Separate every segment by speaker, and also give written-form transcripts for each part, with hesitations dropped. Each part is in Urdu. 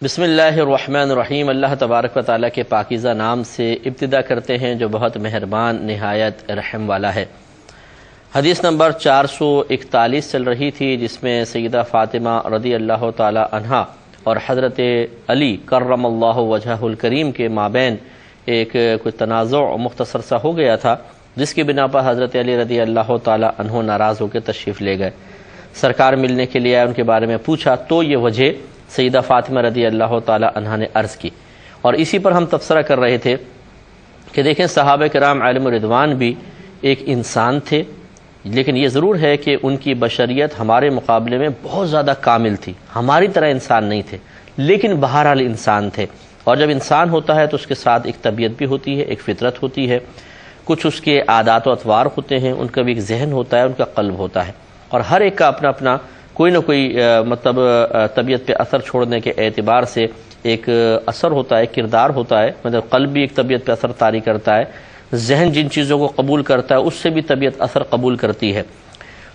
Speaker 1: بسم اللہ الرحمن الرحیم۔ اللہ تبارک و تعالیٰ کے پاکیزہ نام سے ابتدا کرتے ہیں جو بہت مہربان نہایت رحم والا ہے۔ حدیث نمبر 441 چل رہی تھی، جس میں سیدہ فاطمہ رضی اللہ تعالی عنہا اور حضرت علی کرم اللہ وجہہ الکریم کے مابین ایک کوئی تنازع مختصر سا ہو گیا تھا، جس کی بنا پر حضرت علی رضی اللہ تعالی عنہ ناراض ہو کے تشریف لے گئے۔ سرکار ملنے کے لیے آئے، ان کے بارے میں پوچھا تو یہ وجہ سیدہ فاطمہ رضی اللہ تعالی عنہا نے عرض کی، اور اسی پر ہم تبصرہ کر رہے تھے کہ دیکھیں صحابہ کرام علیہم رضوان بھی ایک انسان تھے، لیکن یہ ضرور ہے کہ ان کی بشریت ہمارے مقابلے میں بہت زیادہ کامل تھی، ہماری طرح انسان نہیں تھے، لیکن بہرحال انسان تھے۔ اور جب انسان ہوتا ہے تو اس کے ساتھ ایک طبیعت بھی ہوتی ہے، ایک فطرت ہوتی ہے، کچھ اس کے عادات و اطوار ہوتے ہیں، ان کا بھی ایک ذہن ہوتا ہے، ان کا قلب ہوتا ہے، اور ہر ایک کا اپنا اپنا کوئی نہ کوئی طبیعت پہ اثر چھوڑنے کے اعتبار سے ایک اثر ہوتا ہے، کردار ہوتا ہے، مطلب قلب بھی ایک طبیعت پہ اثر طاری کرتا ہے، ذہن جن چیزوں کو قبول کرتا ہے اس سے بھی طبیعت اثر قبول کرتی ہے۔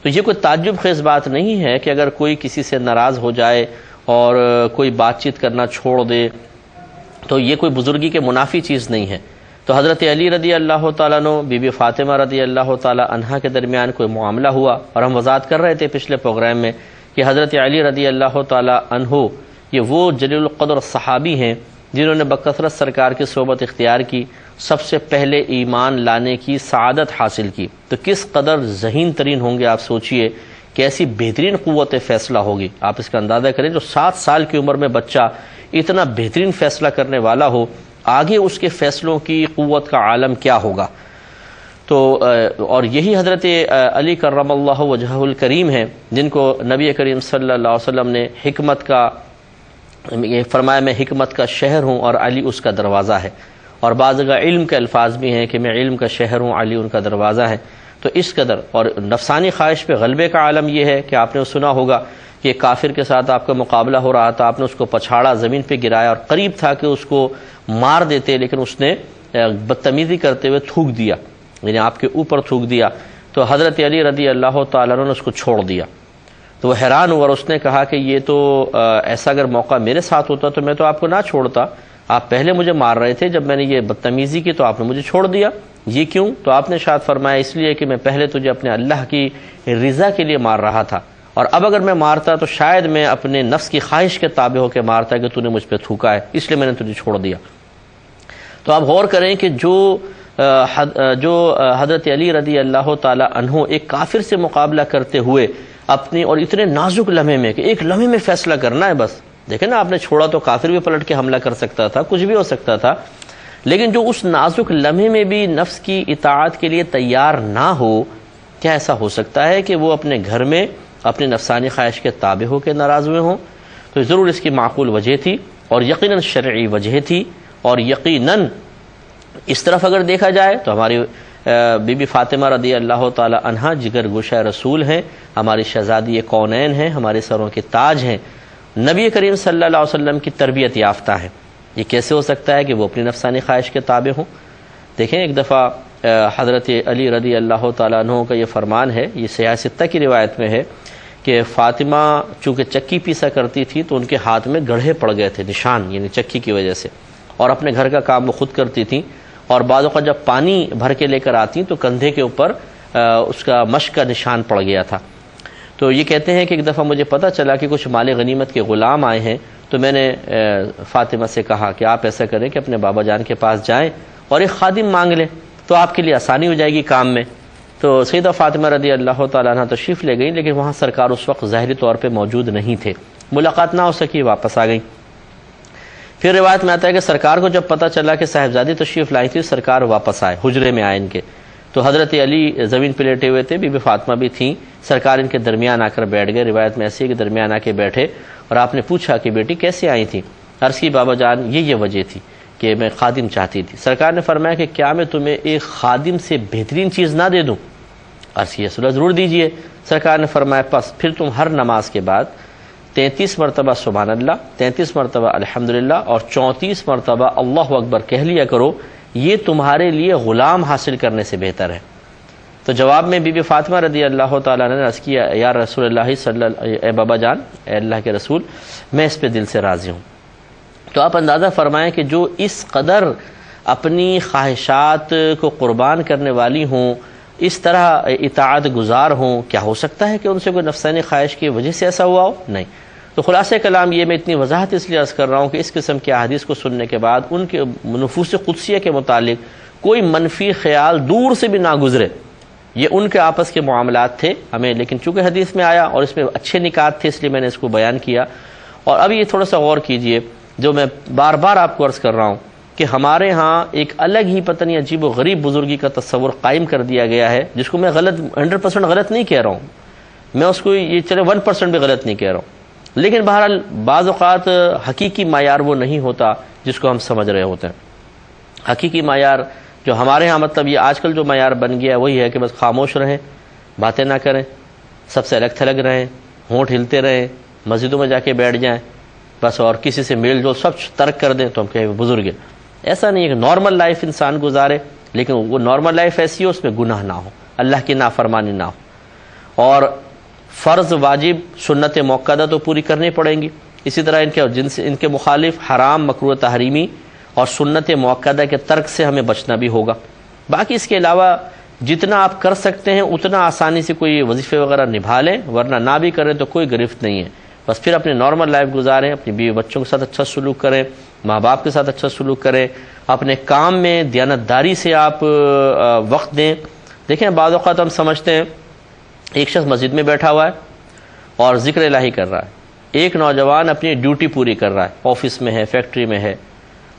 Speaker 1: تو یہ کوئی تعجب خیز بات نہیں ہے کہ اگر کوئی کسی سے ناراض ہو جائے اور کوئی بات چیت کرنا چھوڑ دے تو یہ کوئی بزرگی کے منافی چیز نہیں ہے۔ تو حضرت علی رضی اللہ تعالیٰ عنہ بی بی فاطمہ رضی اللہ تعالیٰ عنہا کے درمیان کوئی معاملہ ہوا، اور ہم وضاحت کر رہے تھے پچھلے پروگرام میں کہ حضرت علی رضی اللہ تعالیٰ عنہ یہ وہ جلیل القدر صحابی ہیں جنہوں نے بکثرت سرکار کی صحبت اختیار کی، سب سے پہلے ایمان لانے کی سعادت حاصل کی۔ تو کس قدر ذہین ترین ہوں گے آپ سوچئے، کیسی بہترین قوت فیصلہ ہوگی۔ آپ اس کا اندازہ کریں، جو 7 سال کی عمر میں بچہ اتنا بہترین فیصلہ کرنے والا ہو، آگے اس کے فیصلوں کی قوت کا عالم کیا ہوگا۔ تو اور یہی حضرت علی کرم اللہ وجہہ الکریم ہیں جن کو نبی کریم صلی اللہ علیہ وسلم نے حکمت کا فرمایا، میں حکمت کا شہر ہوں اور علی اس کا دروازہ ہے، اور بعض جگہ علم کے الفاظ بھی ہیں کہ میں علم کا شہر ہوں، علی ان کا دروازہ ہے۔ تو اس قدر، اور نفسانی خواہش پہ غلبے کا عالم یہ ہے کہ آپ نے سنا ہوگا کہ کافر کے ساتھ آپ کا مقابلہ ہو رہا تھا، آپ نے اس کو پچھاڑا، زمین پہ گرایا، اور قریب تھا کہ اس کو مار دیتے، لیکن اس نے بدتمیزی کرتے ہوئے تھوک دیا، یعنی آپ کے اوپر تھوک دیا۔ تو حضرت علی رضی اللہ تعالیٰ عنہ نے اس کو چھوڑ دیا۔ تو وہ حیران ہوا اور اس نے کہا کہ یہ تو ایسا اگر موقع میرے ساتھ ہوتا تو میں تو آپ کو نہ چھوڑتا، آپ پہلے مجھے مار رہے تھے، جب میں نے یہ بدتمیزی کی تو آپ نے مجھے چھوڑ دیا، یہ کیوں؟ تو آپ نے شاید فرمایا اس لیے کہ میں پہلے تجھے اپنے اللہ کی رضا کے لیے مار رہا تھا، اور اب اگر میں مارتا تو شاید میں اپنے نفس کی خواہش کے تابع ہو کے مارتا کہ تو نے مجھ پہ تھوکا ہے، اس لیے میں نے تجھے چھوڑ دیا۔ تو آپ غور کریں کہ جو حضرت علی رضی اللہ تعالی عنہ ایک کافر سے مقابلہ کرتے ہوئے اپنی، اور اتنے نازک لمحے میں کہ ایک لمحے میں فیصلہ کرنا ہے بس، دیکھیں نا، آپ نے چھوڑا تو کافر بھی پلٹ کے حملہ کر سکتا تھا، کچھ بھی ہو سکتا تھا، لیکن جو اس نازک لمحے میں بھی نفس کی اطاعت کے لیے تیار نہ ہو، کیا ایسا ہو سکتا ہے کہ وہ اپنے گھر میں اپنی نفسانی خواہش کے تابع ہو کے ناراض ہوئے ہوں؟ تو ضرور اس کی معقول وجہ تھی، اور یقیناً شرعی وجہ تھی، اور یقیناً اس طرف اگر دیکھا جائے تو ہماری بی بی فاطمہ رضی اللہ تعالی عنہا جگر گوشہ رسول ہیں، ہماری شہزادی کونین ہیں، ہمارے سروں کے تاج ہیں، نبی کریم صلی اللہ علیہ وسلم کی تربیت یافتہ ہیں۔ یہ کیسے ہو سکتا ہے کہ وہ اپنی نفسانی خواہش کے تابع ہوں؟ دیکھیں، ایک دفعہ حضرت علی رضی اللہ تعالیٰ عنہ کا یہ فرمان ہے، یہ سیاہ ستہ کی روایت میں ہے کہ فاطمہ چونکہ چکی پیسا کرتی تھی تو ان کے ہاتھ میں گڑھے پڑ گئے تھے، نشان، یعنی چکی کی وجہ سے، اور اپنے گھر کا کام وہ خود کرتی تھیں، اور بعض اوقات جب پانی بھر کے لے کر آتی تو کندھے کے اوپر اس کا مشق کا نشان پڑ گیا تھا۔ تو یہ کہتے ہیں کہ ایک دفعہ مجھے پتہ چلا کہ کچھ مال غنیمت کے غلام آئے ہیں، تو میں نے فاطمہ سے کہا کہ آپ ایسا کریں کہ اپنے بابا جان کے پاس جائیں اور ایک خادم مانگ لیں، تو آپ کے لیے آسانی ہو جائے گی کام میں۔ تو سیدہ فاطمہ رضی اللہ تعالیٰ عنہ تشریف لے گئیں، لیکن وہاں سرکار اس وقت ظاہری طور پہ موجود نہیں تھے، ملاقات نہ ہو سکی، واپس آ گئیں۔ پھر روایت میں آتا ہے کہ سرکار کو جب پتہ چلا کہ صاحبزادی تشریف لائی تھی، سرکار واپس آئے، حجرے میں آئے ان کے، تو حضرت علی زمین پہ لیٹے ہوئے تھے، بی بی فاطمہ بھی تھیں، سرکار ان کے درمیان آ کر بیٹھ گئے۔ روایت میں ایسی ہے کہ درمیان آ کے بیٹھے، اور آپ نے پوچھا کہ بیٹی کیسے آئی تھیں؟ عرض کی بابا جان یہ وجہ تھی کہ میں خادم چاہتی تھی۔ سرکار نے فرمایا کہ کیا میں تمہیں ایک خادم سے بہترین چیز نہ دے دوں؟ عرض کی رسول اللہ ضرور دیجئے۔ سرکار نے فرمایا پس پھر تم ہر نماز کے بعد 33 مرتبہ سبحان اللہ، 33 مرتبہ الحمدللہ، اور 34 مرتبہ اللہ اکبر کہہ لیا کرو، یہ تمہارے لیے غلام حاصل کرنے سے بہتر ہے۔ تو جواب میں بی بی فاطمہ رضی اللہ تعالیٰ نے عرض کیا، یا رسول اللہ اے بابا جان، اے اللہ کے رسول، میں اس پہ دل سے راضی ہوں، تو آپ اندازہ فرمائیں کہ جو اس قدر اپنی خواہشات کو قربان کرنے والی ہوں، اس طرح اطاعت گزار ہوں، کیا ہو سکتا ہے کہ ان سے کوئی نفسانی خواہش کی وجہ سے ایسا ہوا ہو؟ نہیں۔ تو خلاصہ کلام یہ، میں اتنی وضاحت اس لیے عرض کر رہا ہوں کہ اس قسم کے احادیث کو سننے کے بعد ان کے نفوس قدسیہ کے متعلق کوئی منفی خیال دور سے بھی نہ گزرے۔ یہ ان کے آپس کے معاملات تھے ہمیں، لیکن چونکہ حدیث میں آیا اور اس میں اچھے نکات تھے، اس لیے میں نے اس کو بیان کیا۔ اور اب یہ تھوڑا سا غور کیجئے، جو میں بار بار آپ کو عرض کر رہا ہوں کہ ہمارے ہاں ایک الگ ہی پتہ نہیں عجیب و غریب بزرگی کا تصور قائم کر دیا گیا ہے، جس کو میں 100% غلط نہیں کہہ رہا ہوں، میں اس کو یہ چلے 1% بھی غلط نہیں کہہ رہا ہوں، لیکن بہرحال بعض اوقات حقیقی معیار وہ نہیں ہوتا جس کو ہم سمجھ رہے ہوتے ہیں۔ حقیقی معیار جو ہمارے ہاں، مطلب یہ آج کل جو معیار بن گیا ہے وہی ہے کہ بس خاموش رہیں، باتیں نہ کریں، سب سے الگ تھلگ رہیں، ہونٹ ہلتے رہیں، مسجدوں میں جا کے بیٹھ جائیں بس، اور کسی سے میل جول سب ترک کر دیں تو ہم کہیں بزرگ ہیں۔ ایسا نہیں ہے کہ نارمل لائف انسان گزارے، لیکن وہ نارمل لائف ایسی ہو اس میں گناہ نہ ہو، اللہ کی نافرمانی نہ ہو، اور فرض واجب سنت موقدہ تو پوری کرنی پڑیں گی۔ اسی طرح ان کے مخالف حرام مکروہ تحریمی اور سنت موقدہ کے ترک سے ہمیں بچنا بھی ہوگا۔ باقی اس کے علاوہ جتنا آپ کر سکتے ہیں اتنا آسانی سے کوئی وظیفے وغیرہ نبھا لیں، ورنہ نہ بھی کریں تو کوئی گرفت نہیں ہے، بس پھر اپنے نارمل لائف گزاریں، اپنی بیوی بچوں کے ساتھ اچھا سلوک کریں، ماں باپ کے ساتھ اچھا سلوک کریں، اپنے کام میں دیانتداری سے آپ وقت دیں۔ دیکھیں بعض اوقات ہم سمجھتے ہیں ایک شخص مسجد میں بیٹھا ہوا ہے اور ذکر الہی کر رہا ہے، ایک نوجوان اپنی ڈیوٹی پوری کر رہا ہے، آفس میں ہے، فیکٹری میں ہے،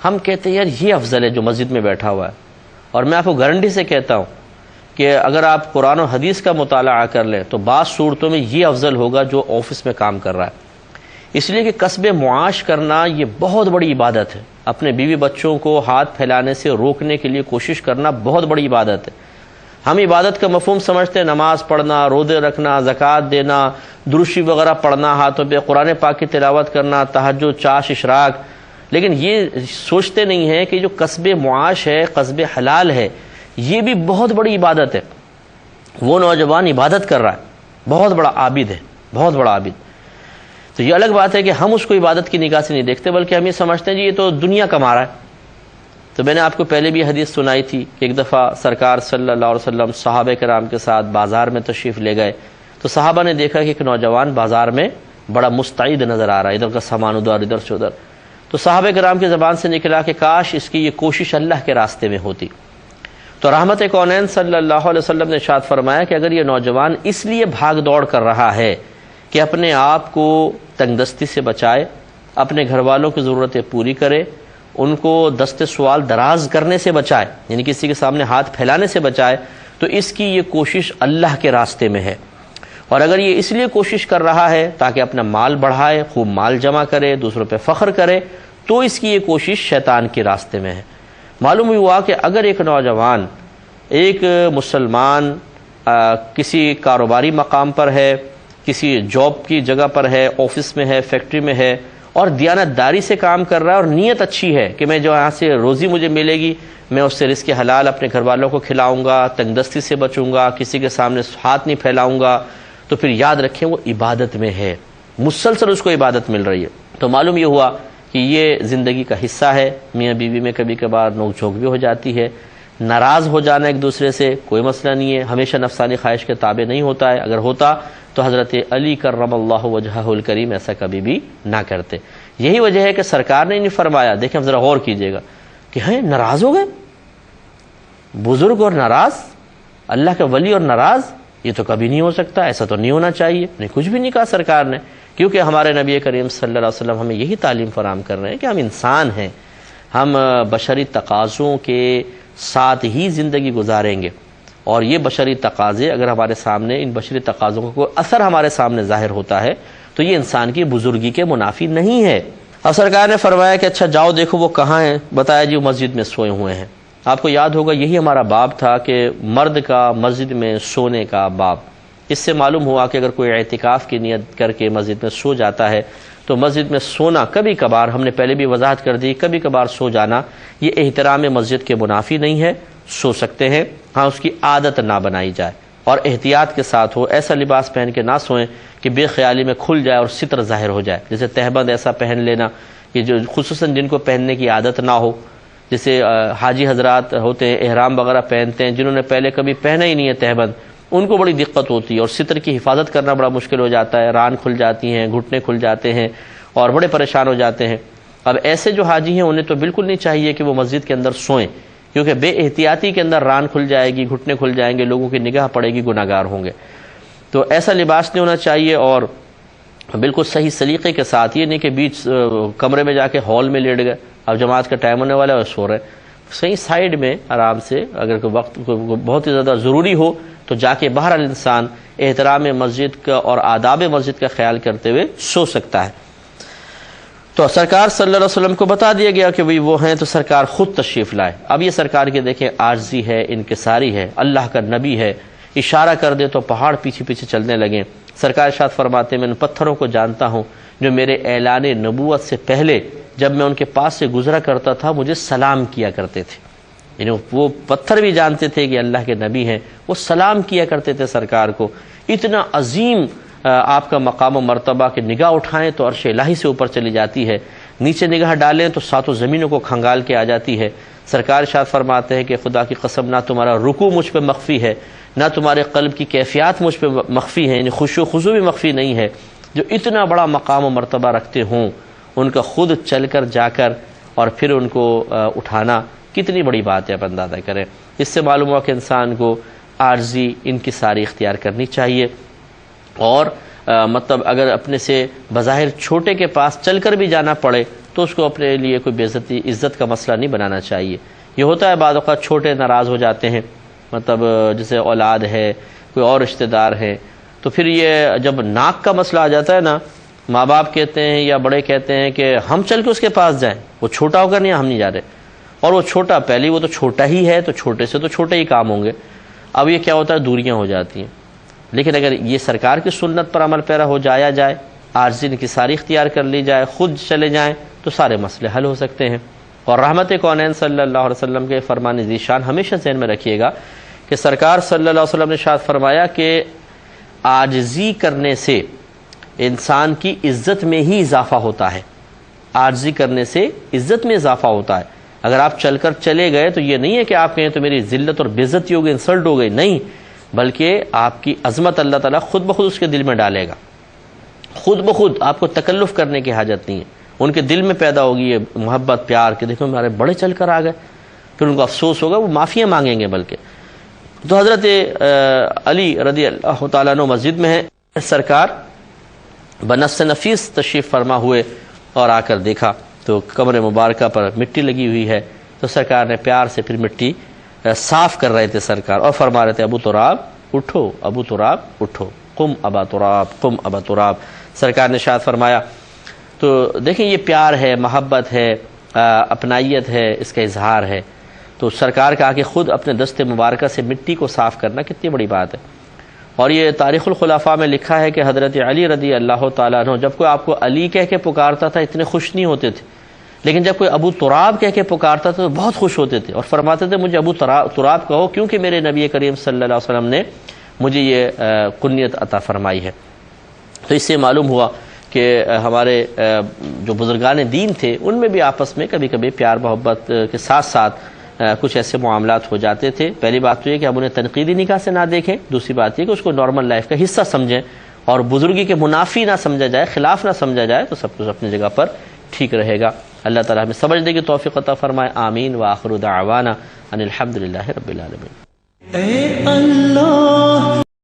Speaker 1: ہم کہتے ہیں یار یہ افضل ہے جو مسجد میں بیٹھا ہوا ہے۔ اور میں آپ کو گارنٹی سے کہتا ہوں کہ اگر آپ قرآن و حدیث کا مطالعہ کر لیں تو بعض صورتوں میں یہ افضل ہوگا جو آفس میں کام کر رہا ہے، اس لیے کہ کسب معاش کرنا یہ بہت بڑی عبادت ہے، اپنے بیوی بچوں کو ہاتھ پھیلانے سے روکنے کے لیے کوشش کرنا بہت بڑی عبادت ہے۔ ہم عبادت کا مفہوم سمجھتے ہیں نماز پڑھنا، روزے رکھنا، زکوٰۃ دینا، درود شریف وغیرہ پڑھنا، ہاتھوں پہ قرآن پاک کی تلاوت کرنا، تہجد، چاش، اشراق، لیکن یہ سوچتے نہیں ہیں کہ جو کسب معاش ہے، کسب حلال ہے، یہ بھی بہت بڑی عبادت ہے۔ وہ نوجوان عبادت کر رہا ہے، بہت بڑا عابد ہے، بہت بڑا عابد۔ تو یہ الگ بات ہے کہ ہم اس کو عبادت کی نگاہ سے نہیں دیکھتے، بلکہ ہم یہ سمجھتے ہیں جی یہ تو دنیا کما رہا ہے۔ تو میں نے آپ کو پہلے بھی حدیث سنائی تھی کہ ایک دفعہ سرکار صلی اللہ علیہ وسلم صحابہ کرام کے ساتھ بازار میں تشریف لے گئے، تو صحابہ نے دیکھا کہ ایک نوجوان بازار میں بڑا مستعد نظر آ رہا ہے، ادھر کا سامان ادھر، ادھر سے ادھر۔ تو صحابہ کرام کی زبان سے نکلا کہ کاش اس کی یہ کوشش اللہ کے راستے میں ہوتی۔ تو رحمت کونین صلی اللہ علیہ وسلم نے ارشاد فرمایا کہ اگر یہ نوجوان اس لیے بھاگ دوڑ کر رہا ہے کہ اپنے آپ کو تنگ دستی سے بچائے، اپنے گھر والوں کی ضرورتیں پوری کرے، ان کو دست سوال دراز کرنے سے بچائے، یعنی کسی کے سامنے ہاتھ پھیلانے سے بچائے، تو اس کی یہ کوشش اللہ کے راستے میں ہے۔ اور اگر یہ اس لیے کوشش کر رہا ہے تاکہ اپنا مال بڑھائے، خوب مال جمع کرے، دوسروں پہ فخر کرے، تو اس کی یہ کوشش شیطان کے راستے میں ہے۔ معلوم ہوا کہ اگر ایک نوجوان، ایک مسلمان کسی کاروباری مقام پر ہے، کسی جاب کی جگہ پر ہے، آفس میں ہے، فیکٹری میں ہے، اور دیانتداری سے کام کر رہا ہے اور نیت اچھی ہے کہ میں جو یہاں سے روزی مجھے ملے گی میں اس سے رزق حلال اپنے گھر والوں کو کھلاؤں گا، تنگ دستی سے بچوں گا، کسی کے سامنے ہاتھ نہیں پھیلاؤں گا، تو پھر یاد رکھیں وہ عبادت میں ہے، مسلسل اس کو عبادت مل رہی ہے۔ تو معلوم یہ ہوا کہ یہ زندگی کا حصہ ہے۔ میاں بیوی میں کبھی کبھار نوک جھوک بھی ہو جاتی ہے، ناراض ہو جانا ایک دوسرے سے کوئی مسئلہ نہیں ہے، ہمیشہ نفسانی خواہش کے تابع نہیں ہوتا ہے، اگر ہوتا تو حضرت علی کرم اللہ وجہہ الکریم ایسا کبھی بھی نہ کرتے۔ یہی وجہ ہے کہ سرکار نے نہیں فرمایا، دیکھیں ذرا غور کیجئے گا کہ ہیں ناراض ہو گئے، بزرگ اور ناراض، اللہ کا ولی اور ناراض، یہ تو کبھی نہیں ہو سکتا، ایسا تو نہیں ہونا چاہیے، نہیں کچھ بھی نہیں کہا سرکار نے، کیونکہ ہمارے نبی کریم صلی اللہ علیہ وسلم ہمیں یہی تعلیم فراہم کر رہے ہیں کہ ہم انسان ہیں، ہم بشری تقاضوں کے ساتھ ہی زندگی گزاریں گے، اور یہ بشری تقاضے اگر ہمارے سامنے، ان بشری تقاضوں کا کوئی اثر ہمارے سامنے ظاہر ہوتا ہے تو یہ انسان کی بزرگی کے منافی نہیں ہے۔ اب سرکار نے فرمایا کہ اچھا جاؤ دیکھو وہ کہاں ہیں، بتایا جی وہ مسجد میں سوئے ہوئے ہیں۔ آپ کو یاد ہوگا یہی ہمارا باب تھا کہ مرد کا مسجد میں سونے کا باب۔ اس سے معلوم ہوا کہ اگر کوئی اعتکاف کی نیت کر کے مسجد میں سو جاتا ہے تو مسجد میں سونا کبھی کبھار، ہم نے پہلے بھی وضاحت کر دی، کبھی کبھار سو جانا یہ احترام مسجد کے منافی نہیں ہے، سو سکتے ہیں، ہاں اس کی عادت نہ بنائی جائے اور احتیاط کے ساتھ ہو، ایسا لباس پہن کے نہ سوئیں کہ بے خیالی میں کھل جائے اور ستر ظاہر ہو جائے، جیسے تہبند ایسا پہن لینا کہ جو خصوصاً جن کو پہننے کی عادت نہ ہو، جیسے حاجی حضرات ہوتے ہیں احرام وغیرہ پہنتے ہیں، جنہوں نے پہلے کبھی پہنا ہی نہیں ہے تہبند، ان کو بڑی دقت ہوتی ہے اور ستر کی حفاظت کرنا بڑا مشکل ہو جاتا ہے، ران کھل جاتی ہیں، گھٹنے کھل جاتے ہیں اور بڑے پریشان ہو جاتے ہیں۔ اب ایسے جو حاجی ہیں انہیں تو بالکل نہیں چاہیے کہ وہ مسجد کے اندر سوئیں، کیونکہ بے احتیاطی کے اندر ران کھل جائے گی، گھٹنے کھل جائیں گے، لوگوں کی نگاہ پڑے گی، گناہ گار ہوں گے۔ تو ایسا لباس نہیں ہونا چاہیے، اور بالکل صحیح سلیقے کے ساتھ، یہ نہیں کہ بیچ کمرے میں جا کے ہال میں لیٹ گئے، اب جماعت کا ٹائم ہونے والا ہے اور سو رہے، صحیح سائیڈ میں آرام سے، اگر کوئی وقت بہت ہی زیادہ ضروری ہو تو جا کے باہر انسان احترام مسجد کا اور آداب مسجد کا خیال کرتے ہوئے سو سکتا ہے۔ تو سرکار صلی اللہ علیہ وسلم کو بتا دیا گیا کہ وہ ہیں، تو سرکار خود تشریف لائے۔ اب یہ سرکار کے دیکھیں عاجزی ہے، انکساری ہے، اللہ کا نبی ہے، اشارہ کر دے تو پہاڑ پیچھے پیچھے چلنے لگے۔ سرکار ارشاد فرماتے ہیں میں ان پتھروں کو جانتا ہوں جو میرے اعلان نبوت سے پہلے جب میں ان کے پاس سے گزرا کرتا تھا مجھے سلام کیا کرتے تھے، یعنی وہ پتھر بھی جانتے تھے کہ اللہ کے نبی ہیں، وہ سلام کیا کرتے تھے سرکار کو۔ اتنا عظیم آپ کا مقام و مرتبہ کہ نگاہ اٹھائیں تو عرش الہی سے اوپر چلی جاتی ہے، نیچے نگاہ ڈالیں تو ساتوں زمینوں کو کھنگال کے آ جاتی ہے۔ سرکار ارشاد فرماتے ہیں کہ خدا کی قسم نہ تمہارا رکوع مجھ پہ مخفی ہے، نہ تمہارے قلب کی کیفیات مجھ پہ مخفی ہیں، یعنی خشوع و خضوع بھی مخفی نہیں ہے۔ جو اتنا بڑا مقام و مرتبہ رکھتے ہوں ان کا خود چل کر جا کر اور پھر ان کو اٹھانا کتنی بڑی بات ہے، آپ اندازہ کریں۔ اس سے معلوم ہوا کہ انسان کو عارضی انکساری اختیار کرنی چاہیے، اور مطلب اگر اپنے سے بظاہر چھوٹے کے پاس چل کر بھی جانا پڑے تو اس کو اپنے لیے کوئی بے عزتی عزت کا مسئلہ نہیں بنانا چاہیے۔ یہ ہوتا ہے بعض اوقات چھوٹے ناراض ہو جاتے ہیں، مطلب جیسے اولاد ہے، کوئی اور رشتہ دار ہے، تو پھر یہ جب ناک کا مسئلہ آ جاتا ہے نا، ماں باپ کہتے ہیں یا بڑے کہتے ہیں کہ ہم چل کے اس کے پاس جائیں، وہ چھوٹا ہو کر نہیں ہم نہیں جا رہے، اور وہ چھوٹا پہلے وہ تو چھوٹا ہی ہے، تو چھوٹے سے تو چھوٹے ہی کام ہوں گے۔ اب یہ کیا ہوتا ہے، دوریاں ہو جاتی ہیں۔ لیکن اگر یہ سرکار کی سنت پر عمل پیرا ہو جایا جائے، عارضی انکساری اختیار کر لی جائے، خود چلے جائیں، تو سارے مسئلے حل ہو سکتے ہیں۔ اور رحمت کونین صلی اللہ علیہ وسلم کے فرمان ذیشان ہمیشہ ذہن میں رکھیے گا کہ سرکار صلی اللہ علیہ وسلم نے ارشاد فرمایا کہ عاجزی کرنے سے انسان کی عزت میں ہی اضافہ ہوتا ہے، عاجزی کرنے سے عزت میں اضافہ ہوتا ہے۔ اگر آپ چل کر چلے گئے تو یہ نہیں ہے کہ آپ کہیں تو میری ذلت اور بے عزتی ہو گئی، انسلٹ ہو گئی، نہیں، بلکہ آپ کی عظمت اللہ تعالیٰ خود بخود اس کے دل میں ڈالے گا، خود بخود، آپ کو تکلف کرنے کی حاجت نہیں ہے، ان کے دل میں پیدا ہوگی یہ محبت پیار کہ دیکھو ہمارے بڑے چل کر آ گئے، پھر ان کو افسوس ہوگا، وہ معافیاں مانگیں گے۔ بلکہ تو حضرت علی رضی اللہ تعالیٰ عنہ مسجد میں ہے، سرکار بنفس نفیس تشریف فرما ہوئے اور آ کر دیکھا تو کمر مبارکہ پر مٹی لگی ہوئی ہے، تو سرکار نے پیار سے پھر مٹی صاف کر رہے تھے سرکار، اور فرما رہے تھے ابو تراب اٹھو، ابو تراب اٹھو، قم ابا تراب، قم ابا تراب، سرکار نے ارشاد فرمایا۔ تو دیکھیں یہ پیار ہے، محبت ہے، اپنائیت ہے، اس کا اظہار ہے۔ تو سرکار کا کہ خود اپنے دست مبارکہ سے مٹی کو صاف کرنا کتنی بڑی بات ہے۔ اور یہ تاریخ الخلفاء میں لکھا ہے کہ حضرت علی رضی اللہ تعالیٰ عنہ جب کوئی آپ کو علی کہہ کے پکارتا تھا اتنے خوش نہیں ہوتے تھے، لیکن جب کوئی ابو تراب کہہ کے پکارتا تھا تو بہت خوش ہوتے تھے اور فرماتے تھے مجھے ابو تراب کہو، کیونکہ میرے نبی کریم صلی اللہ علیہ وسلم نے مجھے یہ کنیت عطا فرمائی ہے۔ تو اس سے معلوم ہوا کہ ہمارے جو بزرگان دین تھے ان میں بھی آپس میں کبھی کبھی پیار محبت کے ساتھ ساتھ کچھ ایسے معاملات ہو جاتے تھے۔ پہلی بات تو یہ کہ ہم انہیں تنقیدی نگاہ سے نہ دیکھیں، دوسری بات یہ کہ اس کو نارمل لائف کا حصہ سمجھیں اور بزرگی کے منافی نہ سمجھا جائے، خلاف نہ سمجھا جائے، تو سب کچھ اپنی جگہ پر ٹھیک رہے گا۔ اللہ تعالیٰ ہمیں سمجھنے کی توفیق عطا فرمائے، آمین، وآخر دعوانا ان الحمد للہ رب العالمین۔
Speaker 2: اے اللہ